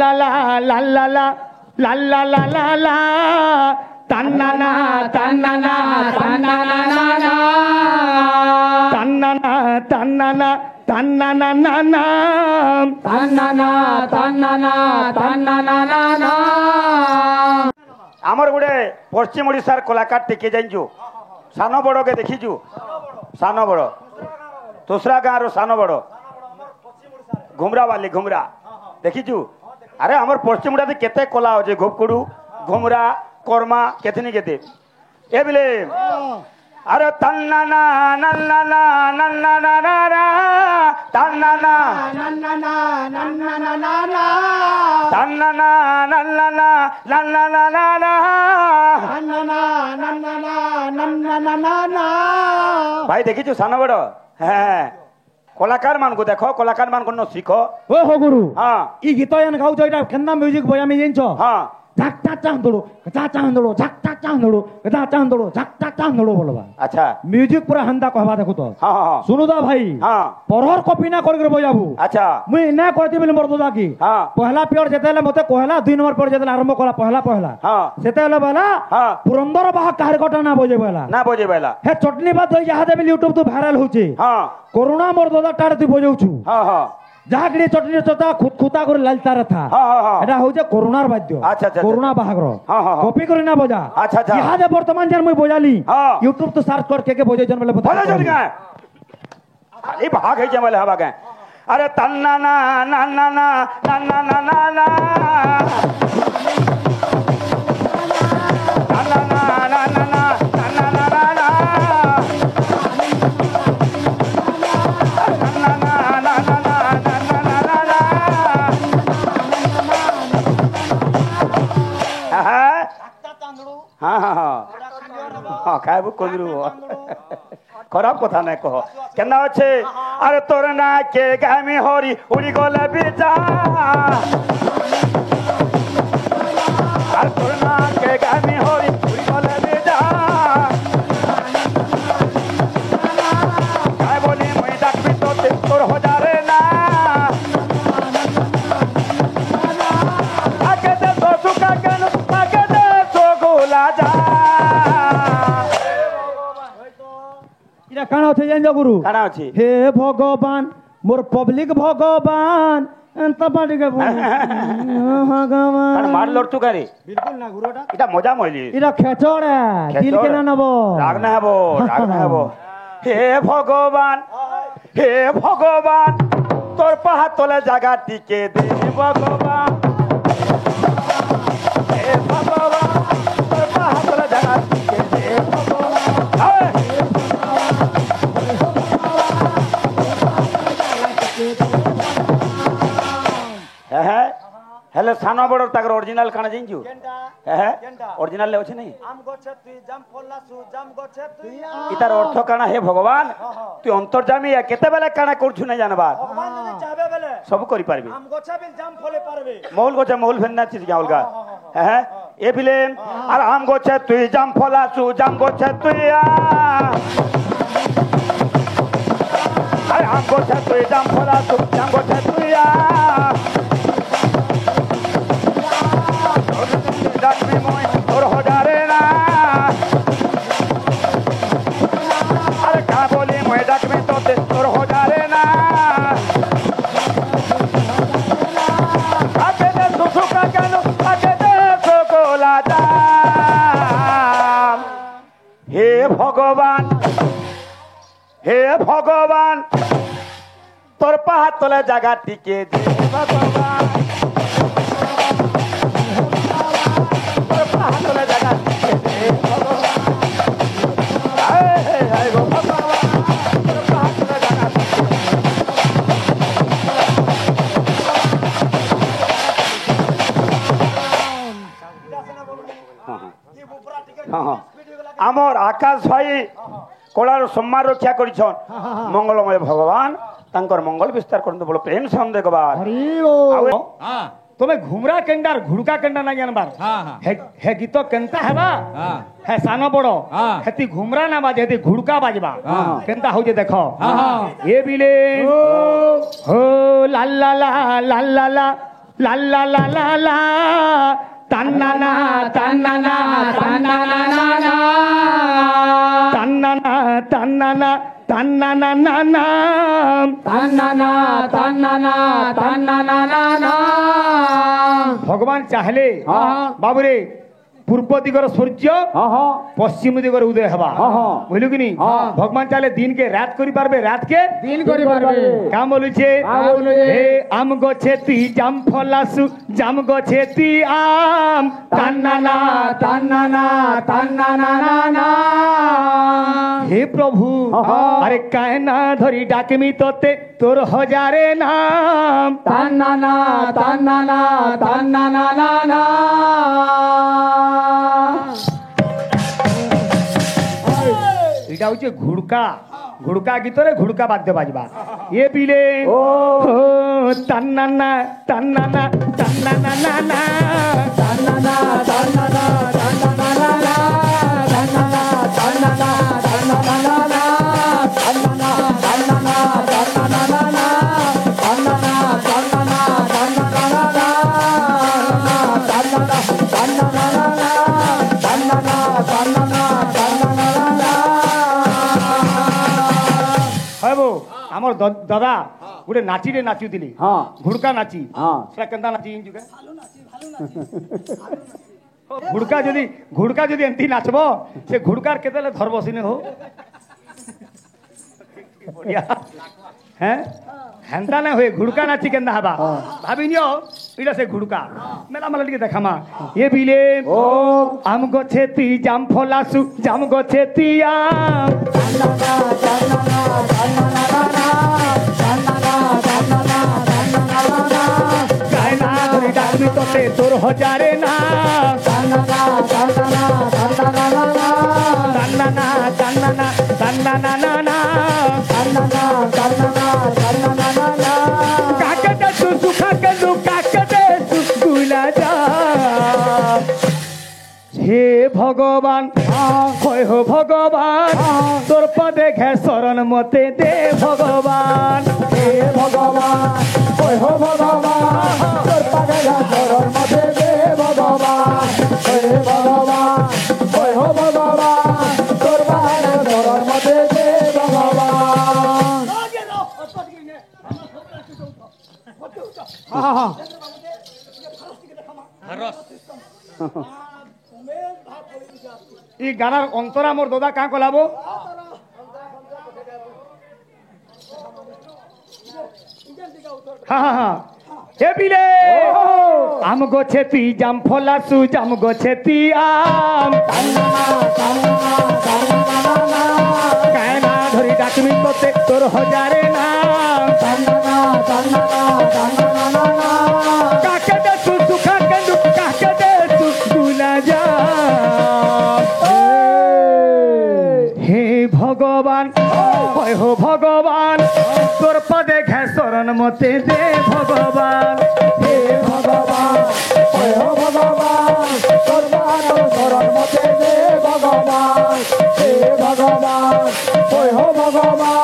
ला ला ला ला ला ला ला ला ला ला तन्नाना तन्नाना तन्नाना तन्नाना तन्नाना तन्नाना नाना तन्नाना तन्नाना तन्नाना नाना आमर गुड़े पश्चिम ओडिशार कलाकार टिके जाइजु सान बड़ के देखीजु सान बड़ दूसरा गाँव रो सान बड़ घुमरा वाली घुमरा देखीजु अरे आमर पश्चिम ओडिशा केते कला होजे घोपकुड़ू घुमरा कर्मा केतनी केते ए बिले अरे तन्नाना नन्नाना नन्नाना नाना तन्नाना नन्नाना नन्नाना नाना तन्नाना नन्नाना नन्नाना नाना नन्नाना नन्नाना नन्नाना नाना भाई देखीछु सान बड़ हाँ कलाकार मान को देखो कलाकार मान को शिख ओ हो गुरु हाँ ई गीत यान गाउ जो केन्ना म्यूजिक बजा में जेंचो हाँ झकटा चांदड़ो झकटा चांदड़ो झकटा चांदड़ो बोलबा अच्छा म्यूजिक पूरा हंदा कहबा देखो तो हाँ हाँ सुनु दा भाई हाँ परहर कॉपी ना कर बजाबू अच्छा मुई ना कहती बिल मोर दादा की हाँ पहला पियर जेतेले मते कहला 2 नंबर पर जेतेले आरंभ कला पहला हाँ सेतेले बला हाँ पुरंदर बाहा कार कटा ना बजे बला ना बजे बेला हे चटनी बात जहा देबे यूट्यूब तो वायरल होचे हाँ कोरोना मोर दादा टाड़ तू बजाउछु हाँ हाँ जहागड़ी चटनी चटा खुदखुता कर लालता रथा हाँ हाँ हाँ এটা হচ্ছে করোনার বাদ্য আচ্ছা আচ্ছা করোনা বাহাগর হ্যাঁ হ্যাঁ কপি করে না বজা আচ্ছা আচ্ছা ইহাদে বর্তমান জান মই বজালি হ্যাঁ ইউটিউব তো সার্চ কর কে বজে জন বলে बोलो जोर का खाली भाग है जमल हवा का अरे तन्नाना नन्नाना नन्नाना नाना तन्नाना नन्नाना नन्नाना नाना तन्नाना नन्नाना नन्नाना नाना हाँ हाँ हाँ हाँ खाबू कोंदरू खराब कथा नहीं कह केना अच्छे अरे तोर ना के गामी हरी उड़ी गले बिचा अरे तोर ना के गामी हरी उड़ी गले बिचा काय बोली मुई डाकबी तो तोर हो जा रे ना आगे दे तो सुका केनु आगे दे तो गोला जा এটা কানা হচ্ছে জান গুরু কানা আছে হে ভগবান মোর পাবলিক ভগবান এন্ত বাড়িকে ভগবান আর মার লড়তু কারে বিলকুল না গুরুটা এটা মজা মইলি এটা খেচড়া দিল কেন নব রাগ না হবো হে ভগবান তোর পাহাড় তলে জায়গা টিকে দে ভগবান হে ভগবান তোর পাহাড় তলে জায়গা টিকে দে ভগবান হ্যাঁ हेले सानो बड़ ताकर ओरिजिनल काना जिंजु है ओरिजिनल ले अछि नहीं आम गछे तुई जाम फल्ला सु जाम गछे तुई इतार अर्थ काना हे भगवान तू अंतर्जामी या केते बेले काना करछु नै जानबा भगवान जने चाहबे बेले सब करि पारबे आम गछे बिल जाम फले पारबे मौल गछे मौल फेन्ना चीज गावलगा है ए बिले और आम गछे तुई जाम फल्ला सु जाम गछे तुई अरे आम गछे तुई जाम फल्ला सु जाम गछे तुई डाकबी मोय तोर हो जा रे ना अरे का बोली मोय डाकबी तो तोर हो जा रे ना आगे दे सुसुका केनु आगे दे तो गोला जा हे भगवान तोर पाहाड़ तले जागा टिके दे भगवान आमर आकाश भाई कलार सम्मान रक्षा करिछन मंगलमय भगवान तांकर मंगल विस्तार करन बोलो प्रेम से हम देखबार हरि बोल हां तमे घुमरा केंडार घुड़का केंडा ना जानबार हे गीत केनता हेबा हे सानो बड़ो हेती घुमरा ना बाजे हेती घुड़का बाजबा केनता हो जे देखो ए बिले हो ला ला ला ला ला ला লা লা লা লা লা তান্নানা তান্নানা তান্নানা না তান্নানা তান্নানা তান্নানা না না তান্নানা তান্নানা তান্নানা না ভগবান চাহলে হ্যাঁ। বাবুরে পূর্ব দিগর সূর্য হ্যাঁ পশ্চিম দিগর উদয় হবা হ্যাঁ। বুঝলু কি নি হ্যাঁ। ভগবান চাহলে দিনকে রাত করি পারবে রাতকে দিন করি পারবে কাম বলছে কাম বলছে। হে আম গছেতি জাম ফলাসু জাম গছেতি আম তান্নানা তান্নানা তান্নানা না হে প্রভু আহা। আরে কায়না ধরি ডাকমি তোতে তোর হজারে নাম তান্নানা তান্নানা তান্নানা না এটা হচ্ছে ঘুড়কা ঘুড়কা গীতরে ঘুড়কা বাদ্য বাজবা এ বিলে ও ও তান্নানা তান্নানা তান্নানা না না তান্নানা তান্নানা তান্নানা না তান্নানা তান্নানা তান্নানা না তান্নানা তান্নানা তান্নানা না তান্নানা তান্নানা তান্নানা না তান্নানা তান্নানা না তান্নানা তান্নানা তান্নানা না হবো আমার দাদা গোটে নাচিরে নাচুଥିଲି হ্যাঁ ঘুড়কা নাচি হ্যাঁ সেটা কেনতা নাচি যুগে ঘুড়কা যদি এমতি নাচব সে ঘুড়কার কেতেলে ধরব সিনে হো বঢ়িয়া হ্যাঁ হেন্তা না হয়ে ঘুড়কা নাচি কেনতা হবা ভাবি নিও এটা সে ঘুড়কা মেলা মেলা টিকে দেখামা এ বিলে ও আম গছেতি জাম ফলাসু জাম গছেতি আম তান্নানা তান্নানা তান্নানা না তান্নানা তান্নানা তান্নানা না কায়না ধরে ডাকবি তোতে তোর হজারে না তান্নানা তান্নানা তান্নানা না তান্নানা তান্নানা তান্নানা না না তান্নানা তান্নানা তান্নানা না কাকে দেশু সুখা কেন্দু কাকে দেশু গুলা যা হে ভগবান হয় হো ভগবান তোর পদে ঘে শরণ মতে দে ভগবান হে ভগবান ওই হো ভগবান তোর পাগলা শরণ মতে দে ভগবান হে ভগবান ওই হো ভগবান তোর পাগলা শরণ মতে দে ভগবান ই গানার অন্তরা মোর দাদা কাঁ কলাবো হ্যাঁ হ্যাঁ হে বিলে আম গছেতি জাম ফলাসু জাম গছেতি আম তান্নানা তান্নানা তান্নানা না কায়না ধরি ডাকবি তোতে তোর হজারে নাম তান্নানা তান্নানা তান্নানা না কাকে দেশু সুখা কেন্দু কাকে দেশু গুলা যা হে ভগবান হয় হো ভগবান তোর পদে ঘে শরণ মতে দে ভগবান হে ভগবান ওই হো ভগবান তোর পাগলা শরণ মতে দে ভগবান হে ভগবান ওই হো ভগবান